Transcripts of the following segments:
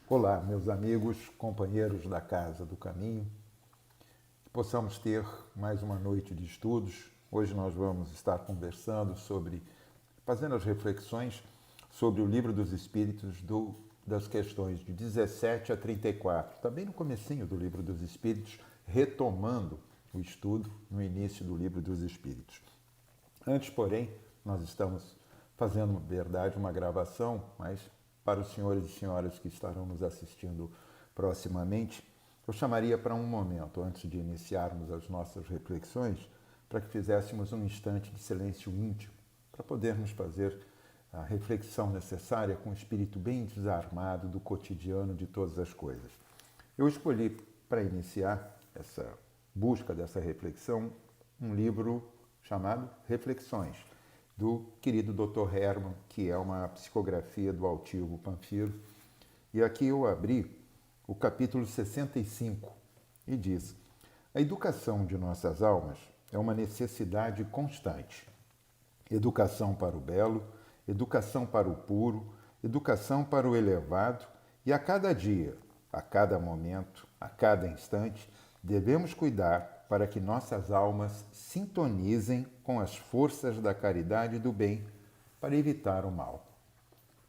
Olá, meus amigos, companheiros da Casa do Caminho, que possamos ter mais uma noite de estudos. Hoje nós vamos estar conversando fazendo as reflexões sobre o Livro dos Espíritos das questões de 17 a 34, também no comecinho do Livro dos Espíritos, retomando o estudo no início do Livro dos Espíritos. Antes, porém, nós estamos fazendo, verdade, uma gravação, mas para os senhores e senhoras que estarão nos assistindo proximamente, eu chamaria para um momento, antes de iniciarmos as nossas reflexões, para que fizéssemos um instante de silêncio íntimo, para podermos fazer a reflexão necessária com o espírito bem desarmado do cotidiano de todas as coisas. Eu escolhi, para iniciar essa busca dessa reflexão, um livro chamado Reflexões, do querido Dr. Hermann, que é uma psicografia do Altivo Panfiro. E aqui eu abri o capítulo 65 e diz: a educação de nossas almas é uma necessidade constante. Educação para o belo, educação para o puro, educação para o elevado, e a cada dia, a cada momento, a cada instante, devemos cuidar para que nossas almas sintonizem com as forças da caridade e do bem para evitar o mal.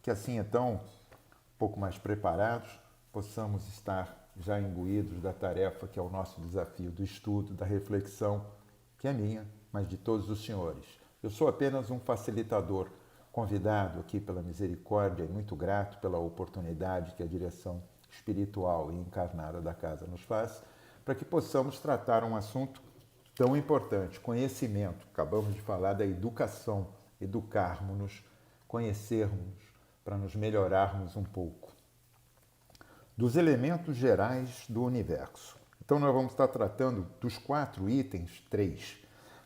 Que assim, então, um pouco mais preparados, possamos estar já imbuídos da tarefa que é o nosso desafio do estudo, da reflexão, que é minha, mas de todos os senhores. Eu sou apenas um facilitador, convidado aqui pela misericórdia e muito grato pela oportunidade que a direção espiritual e encarnada da casa nos faz, para que possamos tratar um assunto tão importante, conhecimento. Acabamos de falar da educação, educarmos-nos, conhecermos, para nos melhorarmos um pouco. Dos elementos gerais do universo. Então nós vamos estar tratando dos 4 itens, 3.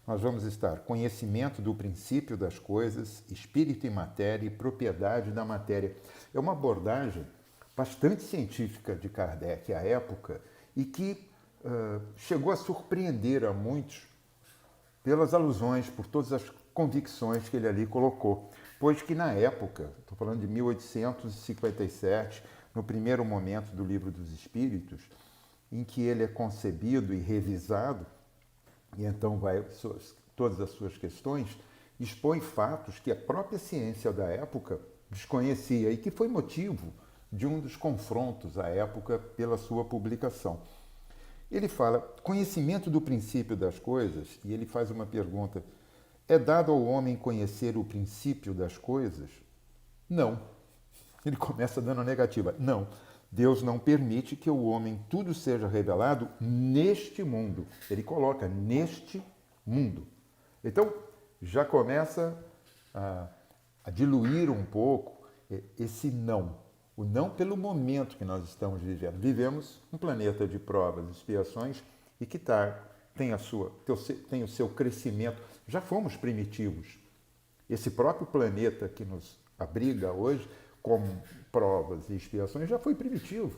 Nós vamos estar conhecimento do princípio das coisas, espírito e matéria e propriedade da matéria. É uma abordagem bastante científica de Kardec à época e que chegou a surpreender a muitos pelas alusões, por todas as convicções que ele ali colocou. Pois que na época, estou falando de 1857, no primeiro momento do Livro dos Espíritos, em que ele é concebido e revisado, e então vai todas as suas questões, expõe fatos que a própria ciência da época desconhecia e que foi motivo de um dos confrontos à época pela sua publicação. Ele fala conhecimento do princípio das coisas, e ele faz uma pergunta: é dado ao homem conhecer o princípio das coisas? Não. Ele começa dando a negativa. Não. Deus não permite que o homem tudo seja revelado neste mundo. Ele coloca neste mundo. Então, já começa a diluir um pouco esse não. O não pelo momento que nós estamos vivendo. Vivemos um planeta de provas e expiações e que tem o seu crescimento. Já fomos primitivos. Esse próprio planeta que nos abriga hoje, com provas e expiações, já foi primitivo.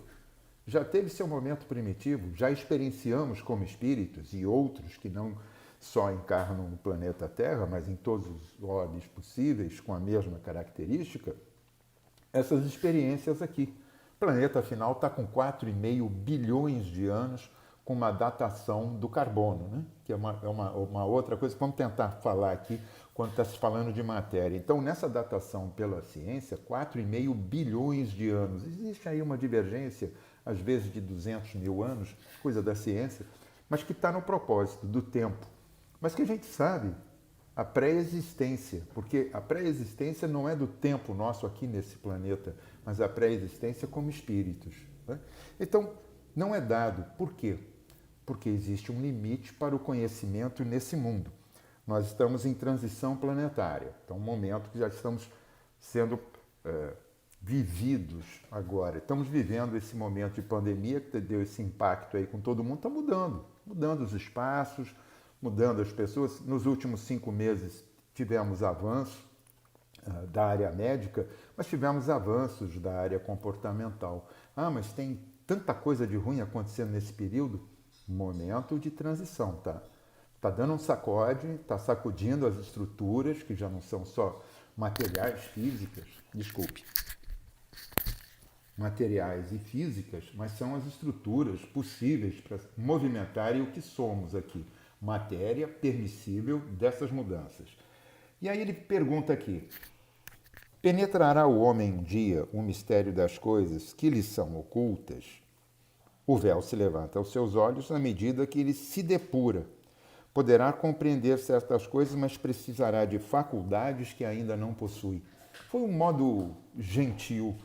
Já teve seu momento primitivo. Já experienciamos como espíritos e outros que não só encarnam no planeta Terra, mas em todos os orbes possíveis, com a mesma característica, essas experiências aqui. O planeta, afinal, está com 4,5 bilhões de anos, com uma datação do carbono, né? Que é uma outra coisa que vamos tentar falar aqui quando está se falando de matéria. Então, nessa datação pela ciência, 4,5 bilhões de anos. Existe aí uma divergência, às vezes de 200 mil anos, coisa da ciência, mas que está no propósito do tempo. Mas que a gente sabe a pré-existência, porque a pré-existência não é do tempo nosso aqui nesse planeta, mas a pré-existência como espíritos. Né? Então, não é dado. Por quê? Porque existe um limite para o conhecimento nesse mundo. Nós estamos em transição planetária. Então, um momento que já estamos sendo vividos agora. Estamos vivendo esse momento de pandemia que deu esse impacto aí com todo mundo. Está mudando os espaços, mudando as pessoas. Nos últimos 5 meses tivemos avanço da área médica, mas tivemos avanços da área comportamental. Mas tem tanta coisa de ruim acontecendo nesse período. Momento de transição, tá? Está dando um sacode, está sacudindo as estruturas, que já não são só materiais, físicas. Desculpe. materiais e físicas, mas são as estruturas possíveis para movimentarem o que somos aqui, matéria permissível dessas mudanças. E aí ele pergunta aqui: penetrará o homem um dia o mistério das coisas que lhe são ocultas? O véu se levanta aos seus olhos à medida que ele se depura. Poderá compreender certas coisas, mas precisará de faculdades que ainda não possui. Foi um modo gentil,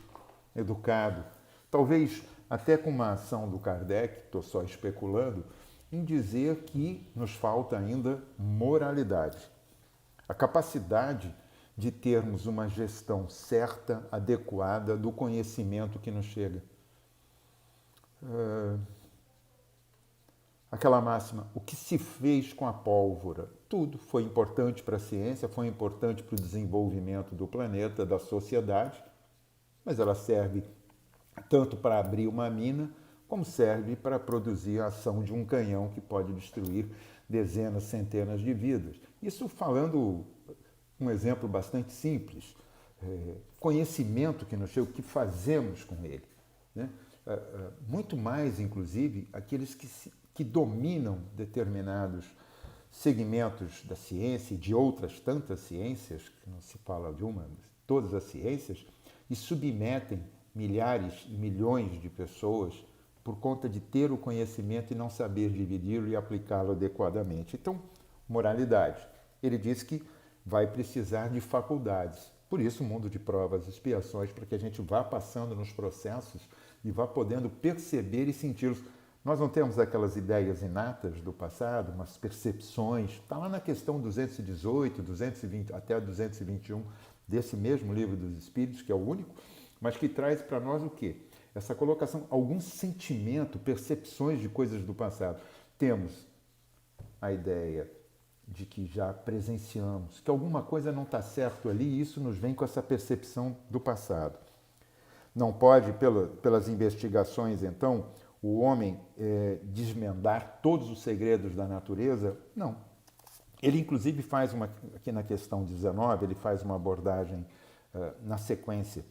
educado, talvez até com uma ação do Kardec, estou só especulando, em dizer que nos falta ainda moralidade. A capacidade de termos uma gestão certa, adequada do conhecimento que nos chega. Aquela máxima, o que se fez com a pólvora? Tudo foi importante para a ciência, foi importante para o desenvolvimento do planeta, da sociedade, mas ela serve tanto para abrir uma mina, como serve para produzir a ação de um canhão que pode destruir dezenas, centenas de vidas. Isso falando um exemplo bastante simples, conhecimento que nos chega, o que fazemos com ele, né? Muito mais, inclusive, aqueles que dominam determinados segmentos da ciência e de outras tantas ciências, que não se fala de uma, mas todas as ciências, e submetem milhares e milhões de pessoas por conta de ter o conhecimento e não saber dividi-lo e aplicá-lo adequadamente. Então, moralidade. Ele diz que vai precisar de faculdades. Por isso, o mundo de provas e expiações, para que a gente vá passando nos processos e vá podendo perceber e senti-los. Nós não temos aquelas ideias inatas do passado, umas percepções. Está lá na questão 218, 220, até 221 desse mesmo livro dos Espíritos, que é o único, mas que traz para nós o quê? Essa colocação, algum sentimento, percepções de coisas do passado. Temos a ideia de que já presenciamos, que alguma coisa não está certo ali, e isso nos vem com essa percepção do passado. Não pode, pelas investigações, então, o homem desvendar todos os segredos da natureza? Não. Ele, inclusive, faz aqui na questão 19, ele faz uma abordagem na sequência,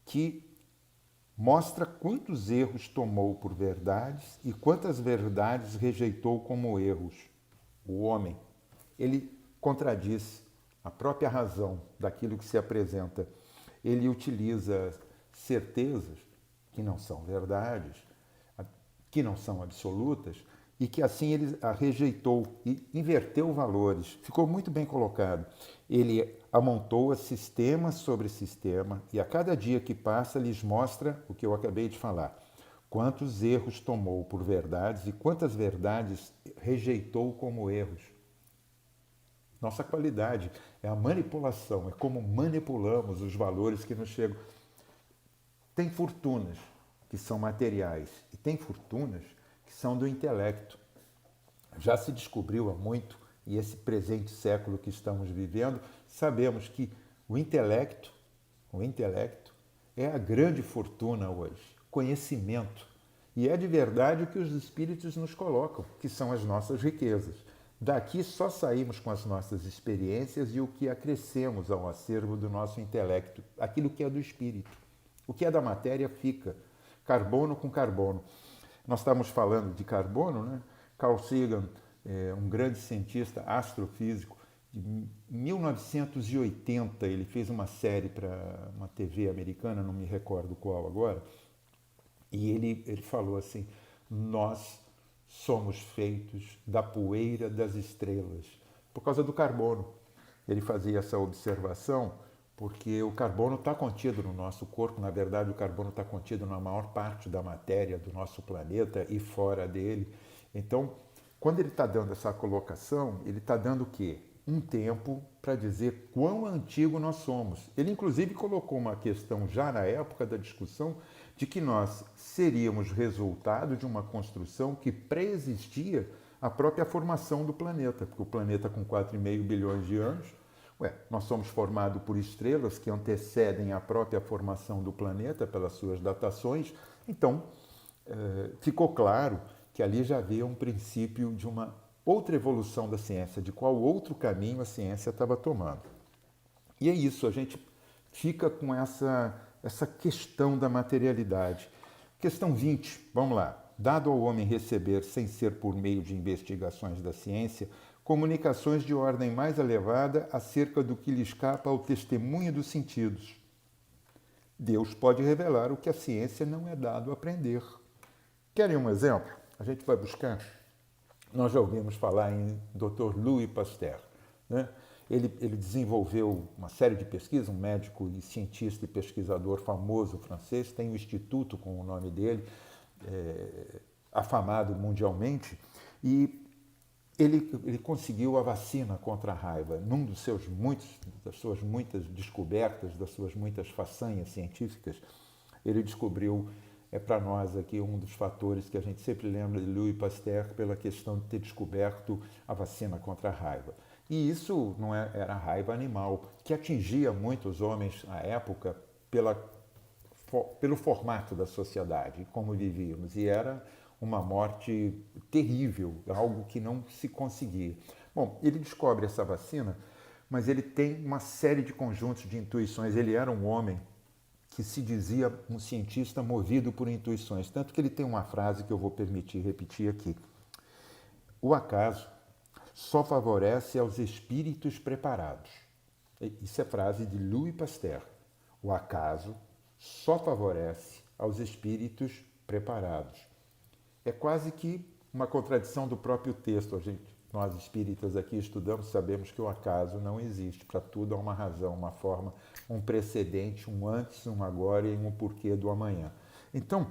que mostra quantos erros tomou por verdades e quantas verdades rejeitou como erros. O homem, ele contradiz a própria razão daquilo que se apresenta. Ele utiliza certezas que não são verdades, que não são absolutas, e que assim ele a rejeitou e inverteu valores. Ficou muito bem colocado. Ele amontoa sistema sobre sistema e a cada dia que passa lhes mostra o que eu acabei de falar. Quantos erros tomou por verdades e quantas verdades rejeitou como erros. Nossa qualidade é a manipulação, é como manipulamos os valores que nos chegam. Tem fortunas que são materiais e tem fortunas que são do intelecto. Já se descobriu há muito, e esse presente século que estamos vivendo, sabemos que o intelecto é a grande fortuna hoje, conhecimento. E é de verdade o que os espíritos nos colocam, que são as nossas riquezas. Daqui só saímos com as nossas experiências e o que acrescemos ao acervo do nosso intelecto, aquilo que é do espírito. O que é da matéria fica, carbono com carbono. Nós estamos falando de carbono, né? Carl Sagan, um grande cientista astrofísico, em 1980 ele fez uma série para uma TV americana, não me recordo qual agora, e ele falou assim: nós somos feitos da poeira das estrelas, por causa do carbono. Ele fazia essa observação porque o carbono está contido no nosso corpo, na verdade o carbono está contido na maior parte da matéria do nosso planeta e fora dele. Então, quando ele está dando essa colocação, ele está dando o quê? Um tempo para dizer quão antigo nós somos. Ele, inclusive, colocou uma questão já na época da discussão de que nós seríamos resultado de uma construção que pré-existia a própria formação do planeta, porque o planeta com 4,5 bilhões de anos, nós somos formados por estrelas que antecedem a própria formação do planeta pelas suas datações. Então, ficou claro que ali já havia um princípio de uma outra evolução da ciência, de qual outro caminho a ciência estava tomando. E é isso, a gente fica com essa essa questão da materialidade. Questão 20, vamos lá. Dado ao homem receber, sem ser por meio de investigações da ciência, comunicações de ordem mais elevada acerca do que lhe escapa ao testemunho dos sentidos. Deus pode revelar o que a ciência não é dado a aprender. Querem um exemplo? A gente vai buscar. Nós já ouvimos falar em Dr. Louis Pasteur, né? Ele desenvolveu uma série de pesquisas, um médico e cientista e pesquisador famoso francês, tem um instituto com o nome dele, afamado mundialmente, e ele conseguiu a vacina contra a raiva. Das suas muitas descobertas, das suas muitas façanhas científicas, ele descobriu, para nós aqui, um dos fatores que a gente sempre lembra de Louis Pasteur pela questão de ter descoberto a vacina contra a raiva. E isso não era raiva animal, que atingia muitos homens à época pelo formato da sociedade, como vivíamos, e era uma morte terrível, algo que não se conseguia. Bom, ele descobre essa vacina, mas ele tem uma série de conjuntos de intuições. Ele era um homem que se dizia um cientista movido por intuições, tanto que ele tem uma frase que eu vou permitir repetir aqui. O acaso só favorece aos espíritos preparados. Isso é frase de Louis Pasteur. O acaso só favorece aos espíritos preparados. É quase que uma contradição do próprio texto. Nós espíritas aqui estudamos, sabemos que o acaso não existe. Para tudo há uma razão, uma forma, um precedente, um antes, um agora e um porquê do amanhã. Então,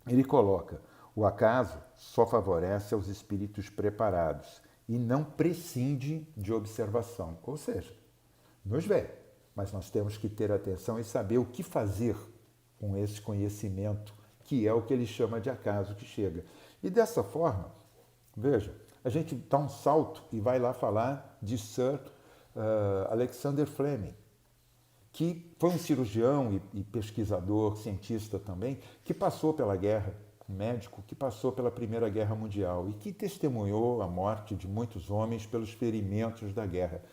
ele coloca, o acaso só favorece aos espíritos preparados e não prescinde de observação. Ou seja, nos vê, mas nós temos que ter atenção e saber o que fazer com esse conhecimento, que é o que ele chama de acaso que chega. E dessa forma, veja, a gente dá um salto e vai lá falar de Sir Alexander Fleming, que foi um cirurgião e pesquisador, cientista também, que passou pela guerra, um médico que passou pela Primeira Guerra Mundial e que testemunhou a morte de muitos homens pelos ferimentos da guerra.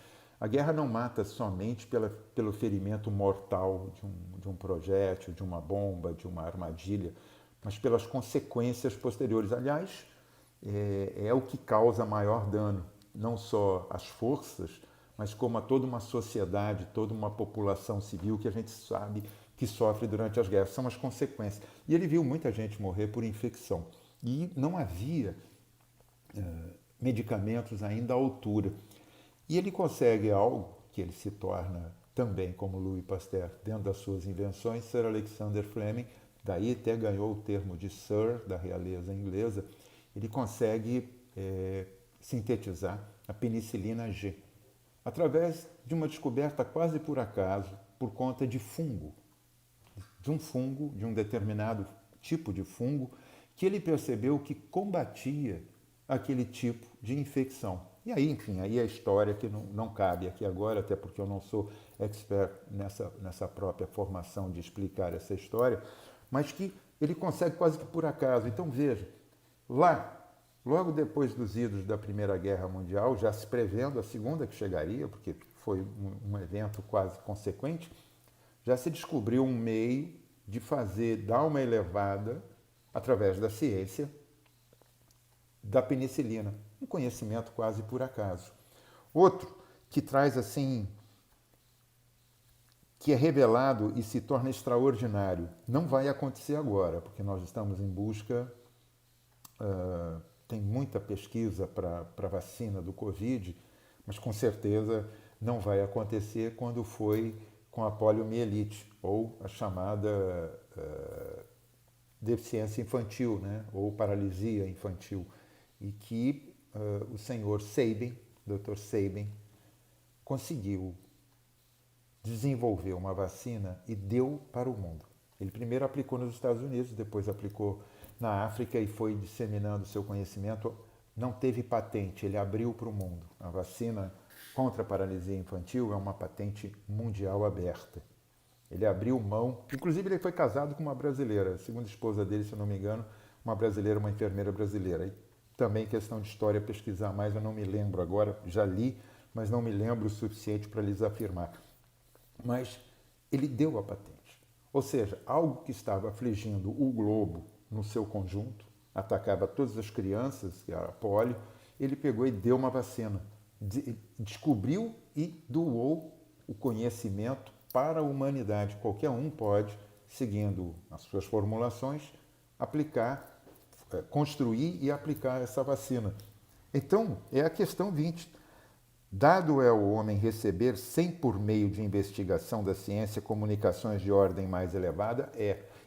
A guerra não mata somente pelo ferimento mortal de um projétil, de uma bomba, de uma armadilha, mas pelas consequências posteriores. Aliás, é o que causa maior dano, não só às forças, mas como a toda uma sociedade, toda uma população civil que a gente sabe que sofre durante as guerras. São as consequências. E ele viu muita gente morrer por infecção. E não havia medicamentos ainda à altura. E ele consegue algo que ele se torna também, como Louis Pasteur, dentro das suas invenções, Sir Alexander Fleming, daí até ganhou o termo de Sir, da realeza inglesa, ele consegue sintetizar a penicilina G, através de uma descoberta quase por acaso, por conta de fungo, de um determinado tipo de fungo, que ele percebeu que combatia aquele tipo de infecção. E aí, enfim, aí é a história que não cabe aqui agora, até porque eu não sou expert nessa própria formação de explicar essa história, mas que ele consegue quase que por acaso. Então veja, lá, logo depois dos idos da Primeira Guerra Mundial, já se prevendo a Segunda que chegaria, porque foi um evento quase consequente, já se descobriu um meio de dar uma elevada, através da ciência, da penicilina. Um conhecimento quase por acaso. Outro que traz assim, que é revelado e se torna extraordinário. Não vai acontecer agora, porque nós estamos em busca, tem muita pesquisa para a vacina do Covid, mas com certeza não vai acontecer quando foi com a poliomielite, ou a chamada deficiência infantil, né? Ou paralisia infantil, e que o senhor Sabin, Dr. Sabin, conseguiu desenvolver uma vacina e deu para o mundo. Ele primeiro aplicou nos Estados Unidos, depois aplicou na África e foi disseminando seu conhecimento. Não teve patente, ele abriu para o mundo. A vacina contra a paralisia infantil é uma patente mundial aberta. Ele abriu mão, inclusive ele foi casado com uma brasileira, a segunda esposa dele, se eu não me engano, uma brasileira, uma enfermeira brasileira. E também questão de história, pesquisar mais, eu não me lembro agora, já li, mas não me lembro o suficiente para lhes afirmar. Mas ele deu a patente. Ou seja, algo que estava afligindo o globo no seu conjunto, atacava todas as crianças, que era polio, ele pegou e deu uma vacina. Descobriu e doou o conhecimento para a humanidade. Qualquer um pode, seguindo as suas formulações, aplicar, construir e aplicar essa vacina. Então, é a questão 20. Dado é o homem receber, sem por meio de investigação da ciência, comunicações de ordem mais elevada,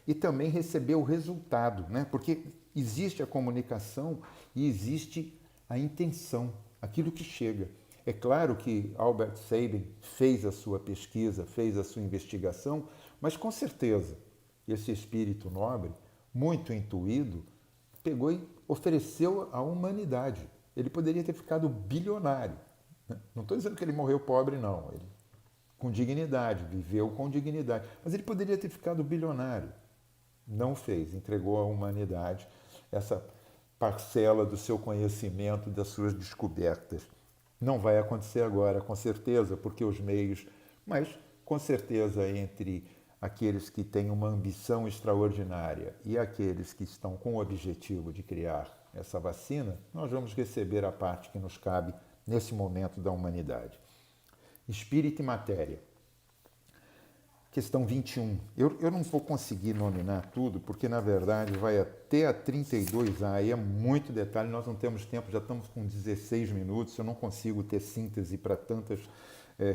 e também receber o resultado, né? Porque existe a comunicação e existe a intenção, aquilo que chega. É claro que Albert Sabin fez a sua pesquisa, fez a sua investigação, mas com certeza esse espírito nobre, muito intuído, pegou e ofereceu à humanidade. Ele poderia ter ficado bilionário. Não estou dizendo que ele morreu pobre, não. Ele, com dignidade, viveu com dignidade. Mas ele poderia ter ficado bilionário. Não fez, entregou à humanidade essa parcela do seu conhecimento, das suas descobertas. Não vai acontecer agora, com certeza, porque os meios, mas com certeza entre aqueles que têm uma ambição extraordinária e aqueles que estão com o objetivo de criar essa vacina, nós vamos receber a parte que nos cabe nesse momento da humanidade. Espírito e matéria. Questão 21. Eu não vou conseguir nominar tudo, porque na verdade vai até a 32A, aí é muito detalhe, nós não temos tempo, já estamos com 16 minutos, eu não consigo ter síntese para tantas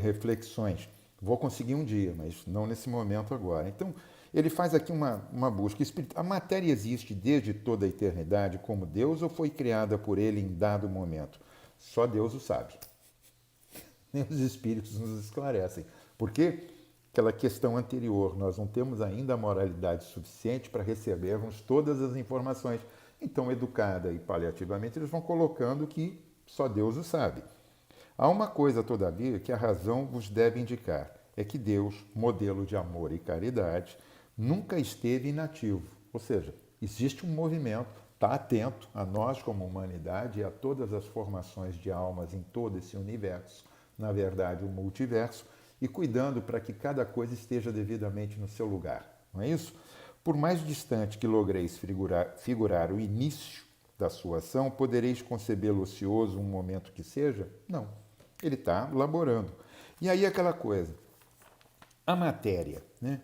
reflexões. Vou conseguir um dia, mas não nesse momento agora. Então, ele faz aqui uma busca. A matéria existe desde toda a eternidade como Deus ou foi criada por ele em dado momento? Só Deus o sabe. Nem os espíritos nos esclarecem. Por quê? Aquela questão anterior, nós não temos ainda a moralidade suficiente para recebermos todas as informações. Então, educada e paliativamente, eles vão colocando que só Deus o sabe. Há uma coisa, todavia, que a razão vos deve indicar, é que Deus, modelo de amor e caridade, nunca esteve inativo. Ou seja, existe um movimento, está atento a nós como humanidade e a todas as formações de almas em todo esse universo, na verdade o multiverso, e cuidando para que cada coisa esteja devidamente no seu lugar. Não é isso? Por mais distante que logreis figurar o início da sua ação, podereis concebê-lo ocioso um momento que seja? Não. Ele está laborando. E aí aquela coisa, a matéria, né?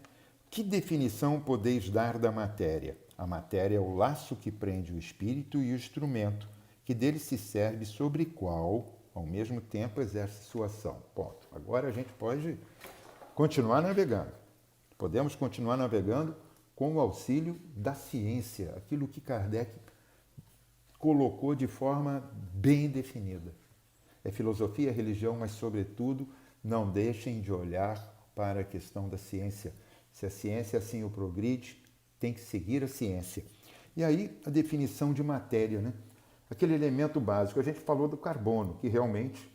Que definição podeis dar da matéria? A matéria é o laço que prende o espírito e o instrumento, que dele se serve sobre qual, ao mesmo tempo, exerce sua ação. Ponto. Agora a gente pode continuar navegando. Podemos continuar navegando com o auxílio da ciência, aquilo que Kardec colocou de forma bem definida. É filosofia, é religião, mas, sobretudo, não deixem de olhar para a questão da ciência. Se a ciência assim o progride, tem que seguir a ciência. E aí, a definição de matéria, né? Aquele elemento básico. A gente falou do carbono, que realmente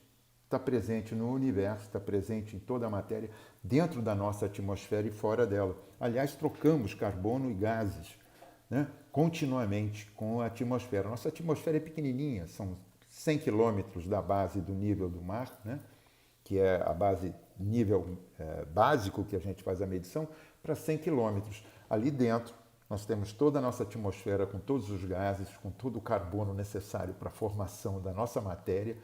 está presente no universo, está presente em toda a matéria, dentro da nossa atmosfera e fora dela. Aliás, trocamos carbono e gases, né, continuamente com a atmosfera. Nossa atmosfera é pequenininha, são 100 quilômetros da base do nível do mar, né, que é a base nível básico que a gente faz a medição, para 100 quilômetros. Ali dentro, nós temos toda a nossa atmosfera com todos os gases, com todo o carbono necessário para a formação da nossa matéria,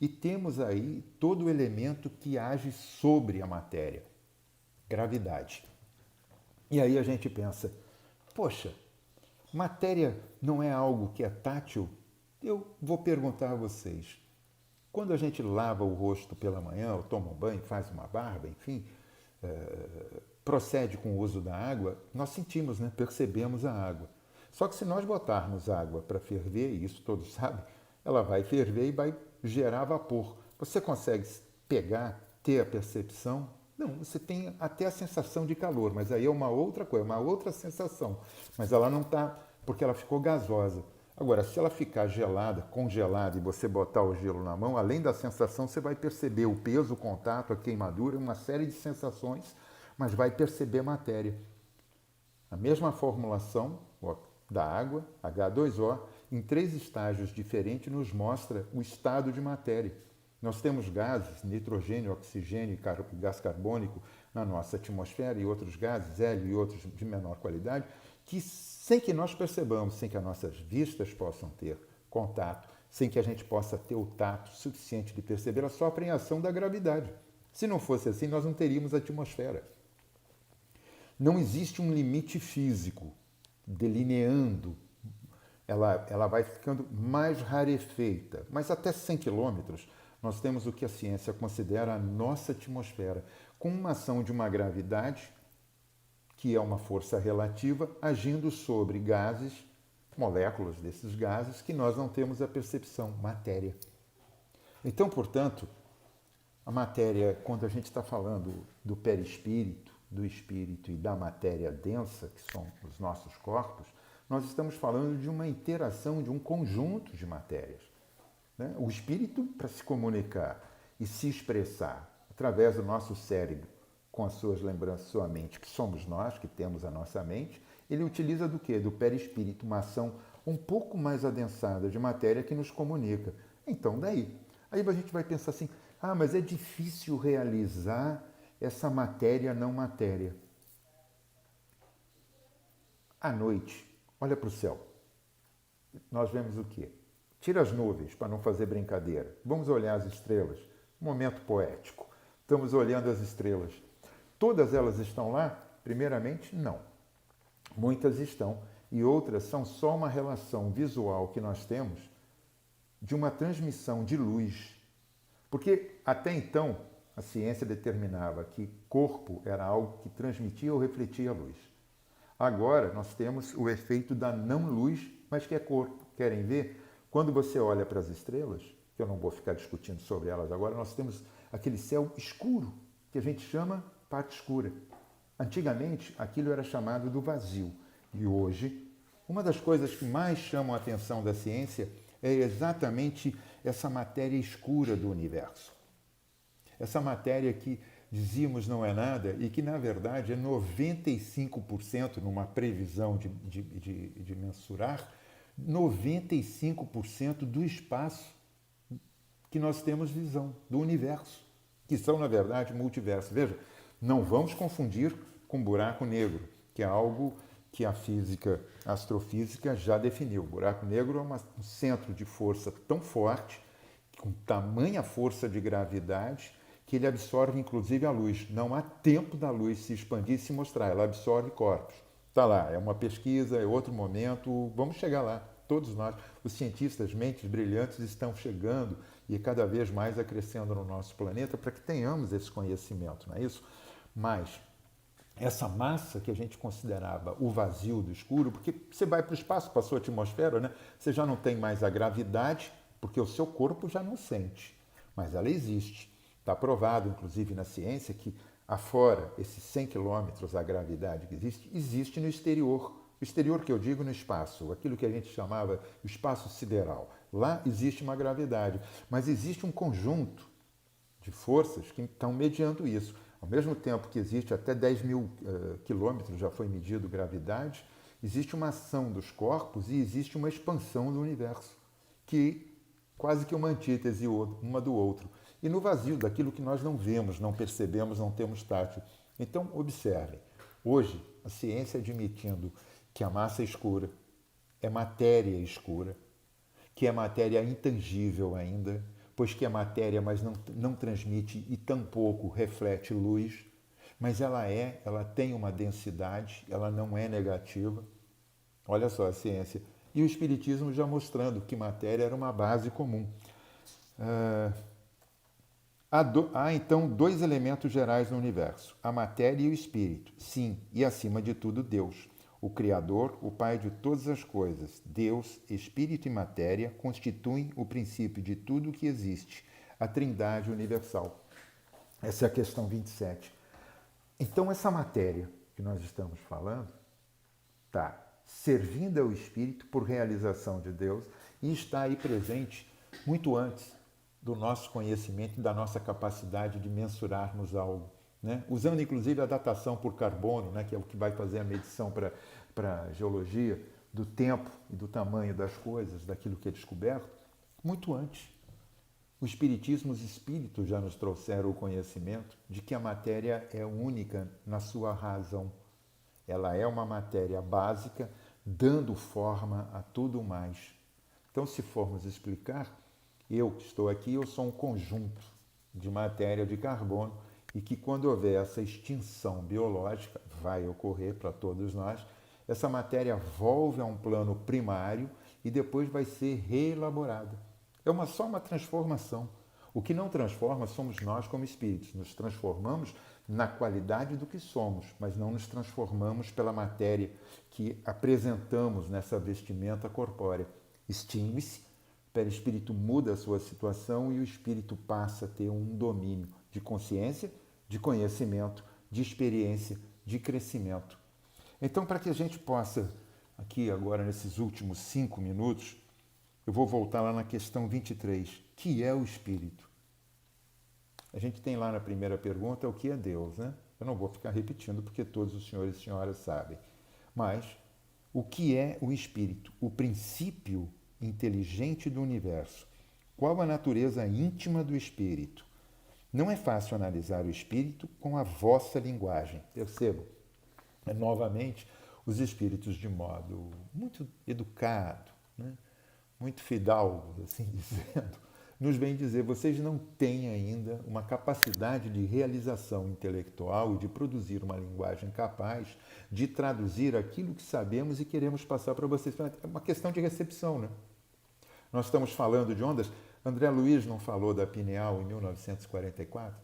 e temos aí todo o elemento que age sobre a matéria, gravidade. E aí a gente pensa, poxa, matéria não é algo que é tátil? Eu vou perguntar a vocês, quando a gente lava o rosto pela manhã, ou toma um banho, faz uma barba, enfim, procede com o uso da água, nós sentimos, né? Percebemos a água. Só que se nós botarmos água para ferver, e isso todos sabem, ela vai ferver e vai gerar vapor. Você consegue pegar, ter a percepção? Não, você tem até a sensação de calor, mas aí é uma outra coisa, uma outra sensação. Mas ela não está, porque ela ficou gasosa. Agora, se ela ficar gelada, congelada, e você botar o gelo na mão, além da sensação, você vai perceber o peso, o contato, a queimadura, uma série de sensações, mas vai perceber matéria. A mesma formulação da água, H2O, em 3 estágios diferentes, nos mostra o estado de matéria. Nós temos gases, nitrogênio, oxigênio e gás carbônico na nossa atmosfera e outros gases, hélio e outros de menor qualidade, que sem que nós percebamos, sem que as nossas vistas possam ter contato, sem que a gente possa ter o tato suficiente de perceber, elas sofrem a ação da gravidade. Se não fosse assim, nós não teríamos atmosfera. Não existe um limite físico delineando. Ela vai ficando mais rarefeita, mas até 100 quilômetros nós temos o que a ciência considera a nossa atmosfera, com uma ação de uma gravidade, que é uma força relativa, agindo sobre gases, moléculas desses gases, que nós não temos a percepção, matéria. Então, portanto, a matéria, quando a gente está falando do perispírito, do espírito e da matéria densa, que são os nossos corpos, nós estamos falando de uma interação, de um conjunto de matérias. Né? O espírito, para se comunicar e se expressar através do nosso cérebro, com as suas lembranças, sua mente, que somos nós, que temos a nossa mente, ele utiliza do quê? Do perispírito, uma ação um pouco mais adensada de matéria que nos comunica. Então, daí. Aí a gente vai pensar assim, mas é difícil realizar essa matéria não matéria. À noite, olha para o céu. Nós vemos o quê? Tira as nuvens, para não fazer brincadeira. Vamos olhar as estrelas. Momento poético. Estamos olhando as estrelas. Todas elas estão lá? Primeiramente, não. Muitas estão. E outras são só uma relação visual que nós temos de uma transmissão de luz. Porque até então a ciência determinava que corpo era algo que transmitia ou refletia a luz. Agora nós temos o efeito da não-luz, mas que é corpo. Querem ver? Quando você olha para as estrelas, que eu não vou ficar discutindo sobre elas agora, nós temos aquele céu escuro, que a gente chama parte escura. Antigamente, aquilo era chamado do vazio. E hoje, uma das coisas que mais chamam a atenção da ciência é exatamente essa matéria escura do universo. Essa matéria que dizíamos não é nada e que, na verdade, é 95%, numa previsão de mensurar, 95% do espaço que nós temos visão, do universo, que são, na verdade, multiversos. Veja, não vamos confundir com buraco negro, que é algo que a física, a astrofísica já definiu. O buraco negro é um centro de força tão forte, com tamanha força de gravidade, que ele absorve inclusive a luz. Não há tempo da luz se expandir e se mostrar, ela absorve corpos. Está lá, é uma pesquisa, é outro momento, vamos chegar lá. Todos nós, os cientistas, mentes brilhantes, estão chegando e cada vez mais acrescendo no nosso planeta para que tenhamos esse conhecimento, não é isso? Mas essa massa que a gente considerava o vazio do escuro, porque você vai para o espaço, para a sua atmosfera, né? Você já não tem mais a gravidade, porque o seu corpo já não sente, mas ela existe. Está provado, inclusive, na ciência, que afora esses 100 quilômetros, a gravidade que existe, existe no exterior. O exterior que eu digo no espaço, aquilo que a gente chamava o espaço sideral. Lá existe uma gravidade, mas existe um conjunto de forças que estão mediando isso. Ao mesmo tempo que existe até 10 mil quilômetros, já foi medido gravidade, existe uma ação dos corpos e existe uma expansão do universo, que quase que uma antítese uma do outro. E no vazio, daquilo que nós não vemos, não percebemos, não temos tato. Então, observem, hoje a ciência admitindo que a massa escura é matéria escura, que é matéria intangível ainda, pois que é matéria, mas não transmite e tampouco reflete luz, mas ela tem uma densidade, ela não é negativa. Olha só a ciência. E o Espiritismo já mostrando que matéria era uma base comum. Há então dois elementos gerais no universo, a matéria e o espírito. Sim, e acima de tudo Deus, o Criador, o Pai de todas as coisas. Deus, espírito e matéria constituem o princípio de tudo o que existe, a Trindade universal. Essa é a questão 27. Então essa matéria que nós estamos falando está servindo ao espírito por realização de Deus e está aí presente muito antes do nosso conhecimento e da nossa capacidade de mensurarmos algo, né? Usando inclusive a datação por carbono, né? Que é o que vai fazer a medição para a geologia do tempo e do tamanho das coisas, daquilo que é descoberto, muito antes. O Espiritismo, os espíritos já nos trouxeram o conhecimento de que a matéria é única na sua razão. Ela é uma matéria básica, dando forma a tudo mais. Então, se formos explicar, eu que estou aqui, eu sou um conjunto de matéria de carbono e que quando houver essa extinção biológica, vai ocorrer para todos nós, essa matéria volve a um plano primário e depois vai ser reelaborada. É só uma transformação. O que não transforma somos nós como espíritos. Nos transformamos na qualidade do que somos, mas não nos transformamos pela matéria que apresentamos nessa vestimenta corpórea. Extingue-se, o perispírito muda a sua situação e o espírito passa a ter um domínio de consciência, de conhecimento, de experiência, de crescimento. Então, para que a gente possa, aqui agora nesses últimos 5 minutos, eu vou voltar lá na questão 23, que é o espírito. A gente tem lá na primeira pergunta o que é Deus, né? Eu não vou ficar repetindo porque todos os senhores e senhoras sabem. Mas o que é o espírito? O princípio inteligente do universo. Qual a natureza íntima do espírito? Não é fácil analisar o espírito com a vossa linguagem. Percebam, novamente, os espíritos de modo muito educado, né? Muito fidalgo, assim dizendo, nos vem dizer, vocês não têm ainda uma capacidade de realização intelectual e de produzir uma linguagem capaz de traduzir aquilo que sabemos e queremos passar para vocês. É uma questão de recepção, né? Nós estamos falando de ondas. André Luiz não falou da pineal em 1944?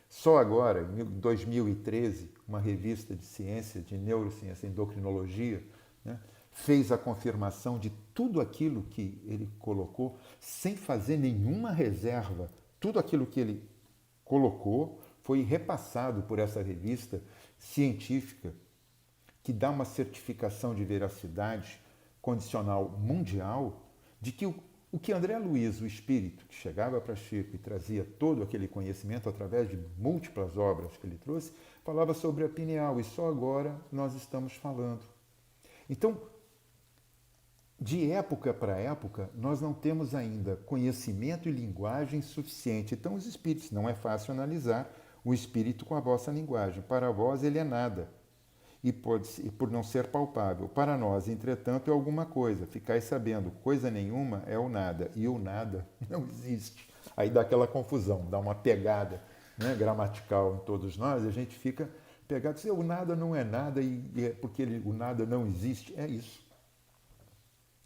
Só agora, em 2013, uma revista de ciência, de neurociência e endocrinologia, né, fez a confirmação de tudo aquilo que ele colocou, sem fazer nenhuma reserva. Tudo aquilo que ele colocou foi repassado por essa revista científica, que dá uma certificação de veracidade condicional mundial, de que o que André Luiz, o espírito, que chegava para Chico e trazia todo aquele conhecimento através de múltiplas obras que ele trouxe, falava sobre a pineal, e só agora nós estamos falando. Então, de época para época, nós não temos ainda conhecimento e linguagem suficiente. Então, os espíritos, não é fácil analisar o espírito com a vossa linguagem. Para vós, ele é nada, e por não ser palpável. Para nós, entretanto, é alguma coisa. Ficais sabendo, coisa nenhuma é o nada, e o nada não existe. Aí dá aquela confusão, dá uma pegada, né, gramatical em todos nós, e a gente fica pegado, dizer, o nada não é nada, porque o nada não existe. É isso.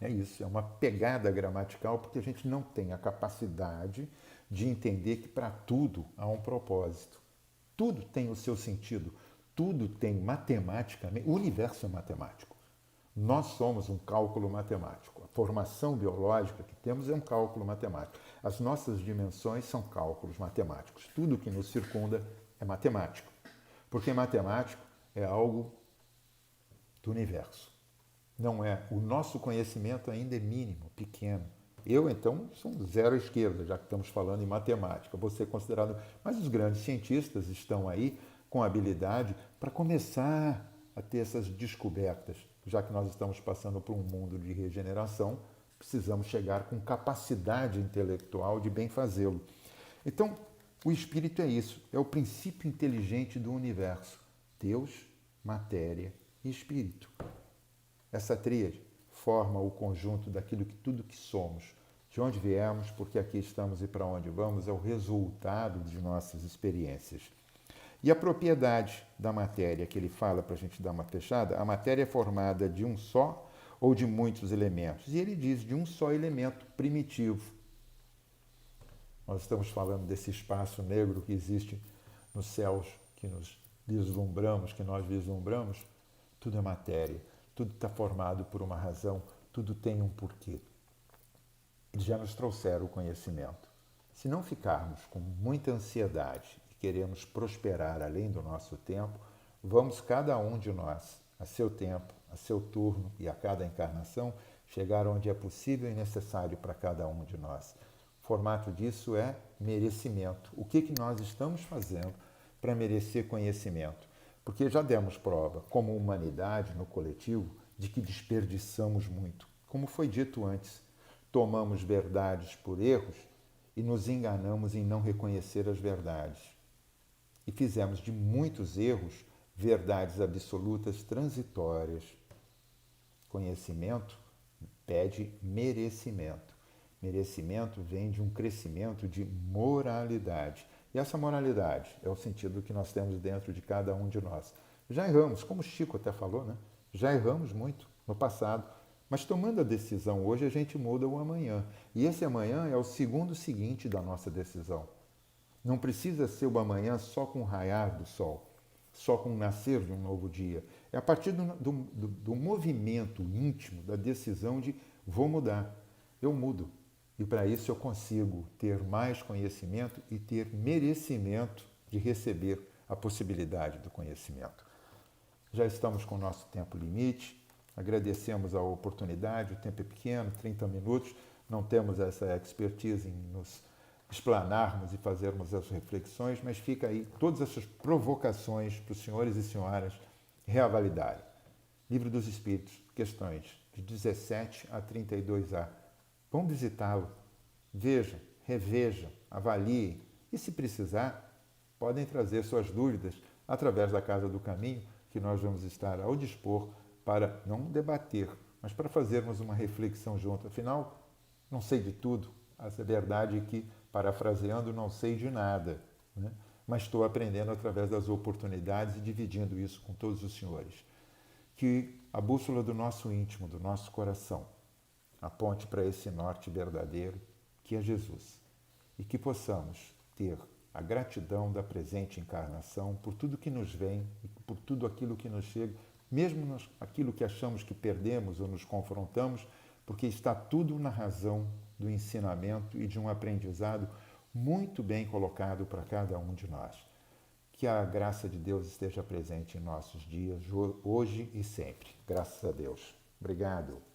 É isso, é uma pegada gramatical, porque a gente não tem a capacidade de entender que para tudo há um propósito. Tudo tem o seu sentido, tudo tem matematicamente. O universo é matemático. Nós somos um cálculo matemático. A formação biológica que temos é um cálculo matemático. As nossas dimensões são cálculos matemáticos. Tudo que nos circunda é matemático. Porque matemático é algo do universo. Não é. O nosso conhecimento ainda é mínimo, pequeno. Eu, então, sou um zero à esquerda, já que estamos falando em matemática. Vou ser considerado. Mas os grandes cientistas estão aí com habilidade para começar a ter essas descobertas. Já que nós estamos passando por um mundo de regeneração, precisamos chegar com capacidade intelectual de bem fazê-lo. Então, o espírito é isso, é o princípio inteligente do universo. Deus, matéria e espírito. Essa tríade forma o conjunto daquilo que tudo que somos, de onde viemos, porque aqui estamos e para onde vamos, é o resultado de nossas experiências. E a propriedade da matéria que ele fala, para a gente dar uma fechada, a matéria é formada de um só ou de muitos elementos. E ele diz de um só elemento primitivo. Nós estamos falando desse espaço negro que existe nos céus, que nos vislumbramos, que nós vislumbramos. Tudo é matéria, tudo está formado por uma razão, tudo tem um porquê. Eles já nos trouxeram o conhecimento. Se não ficarmos com muita ansiedade e queremos prosperar além do nosso tempo, vamos cada um de nós, a seu tempo, a seu turno e a cada encarnação, chegar onde é possível e necessário para cada um de nós. O formato disso é merecimento. O que nós estamos fazendo para merecer conhecimento? Porque já demos prova, como humanidade, no coletivo, de que desperdiçamos muito. Como foi dito antes, tomamos verdades por erros e nos enganamos em não reconhecer as verdades. E fizemos de muitos erros verdades absolutas transitórias. Conhecimento pede merecimento. Merecimento vem de um crescimento de moralidade. E essa moralidade é o sentido que nós temos dentro de cada um de nós. Já erramos, como o Chico até falou, né? Já erramos muito no passado. Mas tomando a decisão hoje, a gente muda o amanhã. E esse amanhã é o segundo seguinte da nossa decisão. Não precisa ser o amanhã só com o raiar do sol, só com o nascer de um novo dia. É a partir do movimento íntimo, da decisão de vou mudar, eu mudo. E para isso eu consigo ter mais conhecimento e ter merecimento de receber a possibilidade do conhecimento. Já estamos com o nosso tempo limite, agradecemos a oportunidade, o tempo é pequeno, 30 minutos, não temos essa expertise em nos explanarmos e fazermos as reflexões, mas fica aí todas essas provocações para os senhores e senhoras reavalidarem. Livro dos Espíritos, questões de 17 a 32A. Vão visitá-lo, vejam, revejam, avaliem e, se precisar, podem trazer suas dúvidas através da Casa do Caminho, que nós vamos estar ao dispor para não debater, mas para fazermos uma reflexão junto. Afinal, não sei de tudo. A verdade é que, parafraseando, não sei de nada, né? Mas estou aprendendo através das oportunidades e dividindo isso com todos os senhores. Que a bússola do nosso íntimo, do nosso coração, aponte para esse norte verdadeiro, que é Jesus. E que possamos ter a gratidão da presente encarnação por tudo que nos vem e por tudo aquilo que nos chega, mesmo aquilo que achamos que perdemos ou nos confrontamos, porque está tudo na razão do ensinamento e de um aprendizado muito bem colocado para cada um de nós. Que a graça de Deus esteja presente em nossos dias, hoje e sempre. Graças a Deus. Obrigado.